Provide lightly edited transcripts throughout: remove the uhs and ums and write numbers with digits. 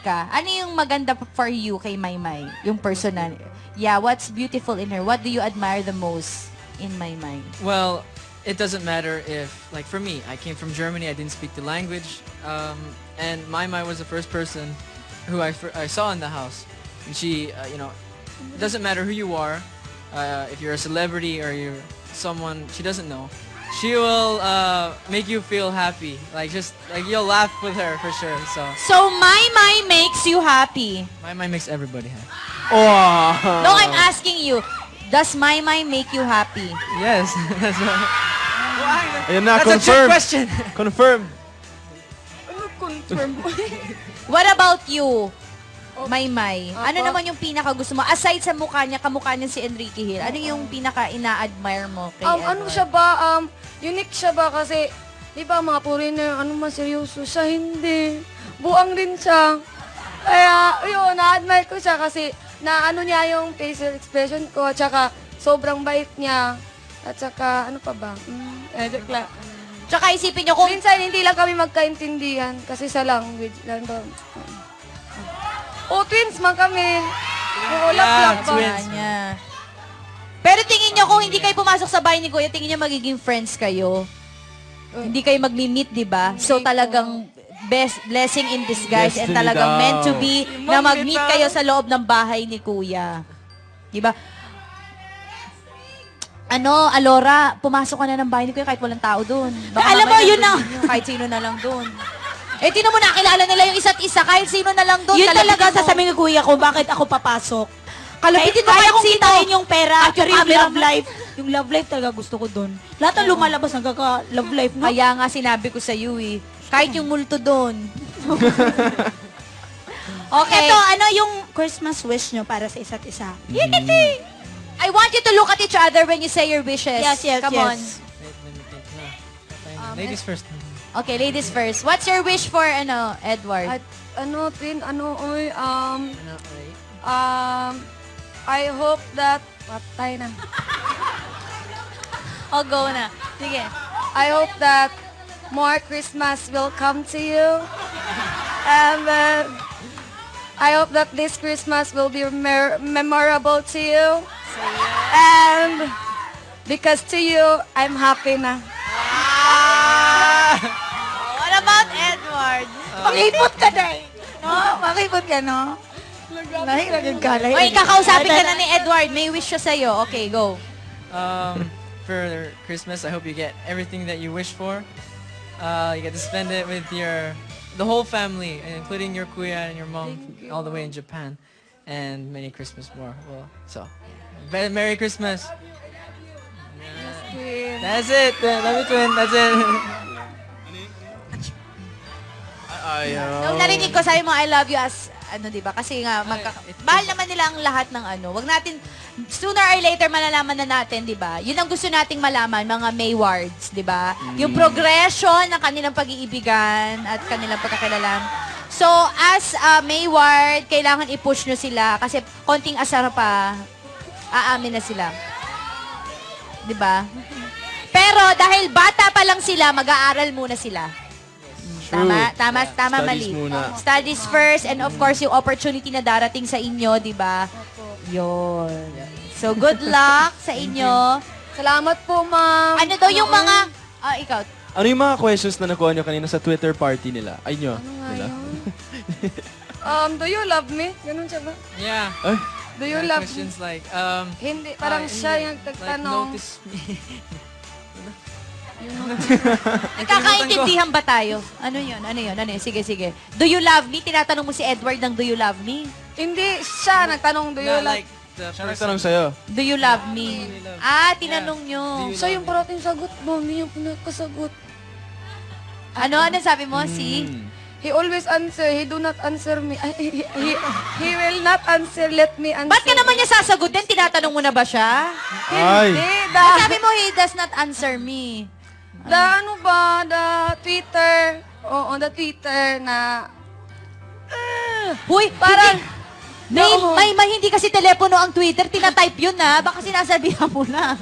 ka, ano yung maganda for you kay Maymay? Yung personal. Yeah, what's beautiful in her? What do you admire the most in Maymay? Well, it doesn't matter if, like for me, I came from Germany, I didn't speak the language, and Maymay was the first person who I saw in the house. And she, you know, it doesn't matter who you are, if you're a celebrity or you're someone she doesn't know, she will make you feel happy. Like you'll laugh with her for sure. So Maymay makes you happy. Maymay makes everybody happy. Oh. No, I'm asking you. Does Maymay make you happy? Yes. That's Ayan na, a trick confirmed. question. Confirmed. What about you, Maymay? Ano naman yung pinaka gusto mo? Aside sa mukha niya, kamukha niya si Enrique Hill, ano yung pinaka ina-admire mo kay Ano Edward? siya ba, unique siya ba kasi, di ba mga foreigner, ano man seryoso, siya hindi. Buang din siya. Kaya, yun, na-admire ko siya kasi na ano niya yung facial expression ko, at saka sobrang bait niya. At saka, ano pa ba? Joke lang. Tsaka isipin niyo kung... Minsan, hindi lang kami magkaintindihan kasi sa language lang ba. Twins man kami. Lap-lap ba? twins. Niya. Pero tingin niyo kung hindi kayo pumasok sa bahay ni Kuya, tingin niyo magiging friends kayo. Hindi kayo magmi-meet, di ba? So talagang blessing in disguise and Destiny talagang daw. meant to be na mag-meet kayo sa loob ng bahay ni Kuya. Di ba? Alora, pumasok ka na ng bahay ni Kuya kahit walang tao doon. Alam mo, yun na. Kahit sino na lang doon. Tinan mo, nakilala nila yung isa't isa, kahit sino na lang doon. Yun talaga Kalapitin mo. sasabihin ng kuya ko, bakit ako papasok. Kalapitin mo Kaya kahit kong sino. kitain yung pera. Actually, Ang yung love life. Yung love life talaga gusto ko doon. Lahat ng lumalabas nagkaka-love life, no? Kaya nga sinabi ko sa iyo kahit yung multo doon. Okay. Ito, ano yung Christmas wish nyo para sa isa't isa? I want you to look at each other when you say your wishes. Yes, yes, Come on. yes. Wait, let me think. Ladies first. Okay, ladies first. What's your wish for, Edward? At twin, Right? I hope that, patay na. Go na. Sige. I hope that more Christmas will come to you. And I hope that this Christmas will be memorable to you. And because to you, I'm happy na. What about Edward? Makipot ka na eh. No? Makipot ka, no? Nahilagin ka. Oy, kakausapin ka na ni Edward. May wish siya sa'yo. Okay, go. For Christmas, I hope you get everything that you wish for. You get to spend it with the whole family, including your kuya and your mom, all the way in Japan, and many Christmas more. Well, so, Merry Christmas. That's it. Love you, twin. That's it. Nung narinig ko sa'yo mo, I love you as, di ba? Kasi nga, mahal naman nila ang lahat ng Wag natin, sooner or later, malalaman na natin, di ba? Yun ang gusto nating malaman, mga Maywards, di ba? Yung progression ng kanilang pag-iibigan at kanilang pagkakakilalan. So, as Mayward, kailangan i-push nyo sila kasi konting asar pa, aamin na sila. Di ba? Pero dahil bata pa lang sila, mag-aaral muna sila. Tama, Studies mali. muna. Studies first and of course yung opportunity na darating sa inyo, di ba? Yun. So good luck sa inyo. Salamat po, ma'am. Ano daw yung mga ikaw. Ano yung mga questions na nakuha nyo kanina sa Twitter party nila? Ay nyo. Nila? Do you love me? Ganun siya ba? Yeah. Ay, Do you Yeah, love me? questions like, Hindi, parang siya yung like, nagtatanong. notice me. Nagkakaintindihan ba tayo? Ano yun? Sige. Do you love me? Tinatanong mo si Edward ng do you love me? Hindi, siya nagtanong, do you No, love like, the siya person. nagtanong sa'yo. Do you love me? Tinanong nyo. Siya yung parating sagot, mami yung pinakasagot. Ano sabi mo? Si? He always answer, he do not answer me. He will not answer, let me answer. Ba't ka naman niya sasagutin? Tinatanong mo na ba siya? Ay. Hindi, Sabi mo, he does not answer me. the Twitter, the Twitter na, Huy, parang, may hindi kasi telepono ang Twitter. Tinatype yun baka sinasabihan mo lang.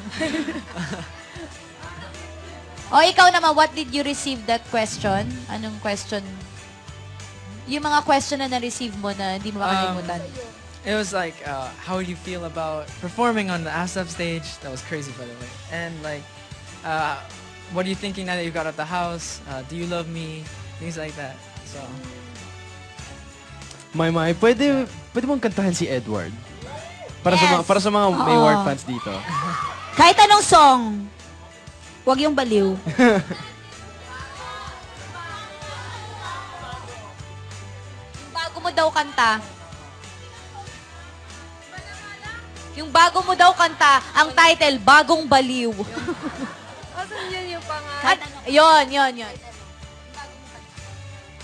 Ikaw naman, what did you receive that question? Anong question? Yung mga question na na-receive mo na hindi mo makalimutan. It was like, how do you feel about performing on the ASAP stage? That was crazy, by the way. And like, what are you thinking now that you got out the house? Do you love me? Things like that. So, May, pwede mong kantahan si Edward. Yes. Para sa mga Mayward fans dito. Kahit anong song, huwag yung baliw. Bago mo daw kanta. Yung bago mo daw kanta, ang title, Bagong Baliw. Asan yun yung pangalan? Yon.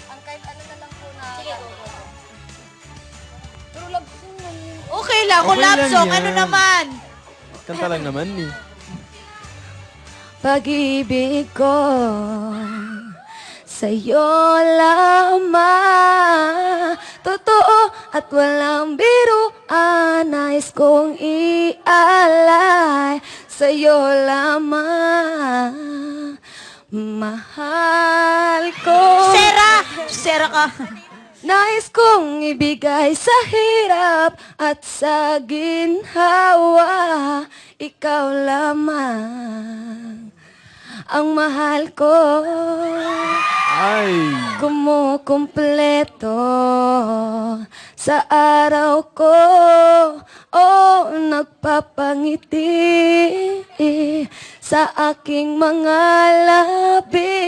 Ang kahit ano na lang po na... Pero love song na yun. Okay lang, kung Okay love lang song, yan. ano naman? Kanta lang naman eh. Pag-ibig ko sa'yo lamang, totoo at walang biruan, nais kong ialay sa'yo lamang, mahal ko. Sera ka. Nais kong ibigay sa hirap at sa ginhawa, ikaw lamang ang mahal ko. Ay! Kumukumpleto sa araw ko, oh, nagpapangiti sa aking mga labi.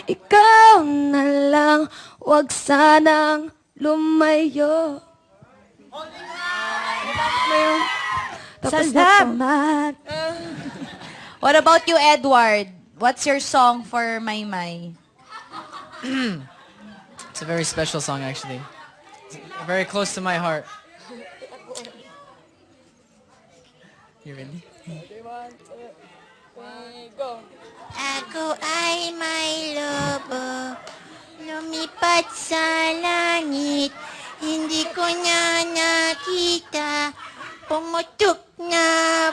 Ikaw na lang, wag sanang lumayo. Tapos na po. Salamat. What about you, Edward? What's your song for Maymay? it's a very special song, actually. It's very close to my heart. You ready? Ako ay may lobo, lumipat sa langit, hindi ko niya nakita, pumutok na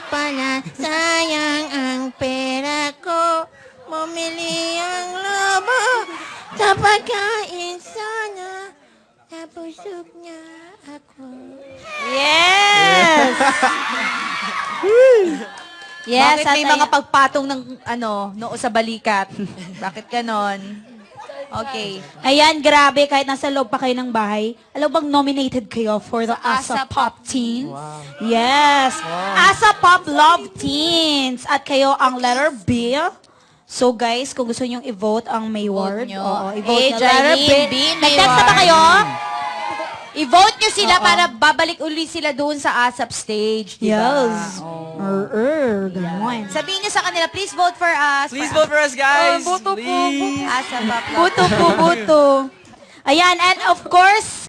pala, sayang ang pera ko, bumili ang lobo, sa pagkain sana, nabusog niya ako. Yes! Yes, Bakit may at mga pagpatong ng noo sa balikat? Bakit ganon? Okay. Ayan, grabe, kahit nasa loob pa kayo ng bahay, alam bang nominated kayo for the ASAP Pop Teens? Wow. Yes. ASAP Pop Love Teens. At kayo ang letter B. So guys, kung gusto nyong i-vote ang Mayward, Vote nyo. i-vote A, nyo letter Jailin, B. B, Nag-text na ba Mayward. kayo? I-vote nyo sila para babalik uli sila doon sa ASAP stage. Diba? Yes. Ganon. Sabihin nyo sa kanila, please vote for us. Please vote for us, guys. boto po. Please. ASAP Pop Love. Buto po, buto. Ayan, and of course,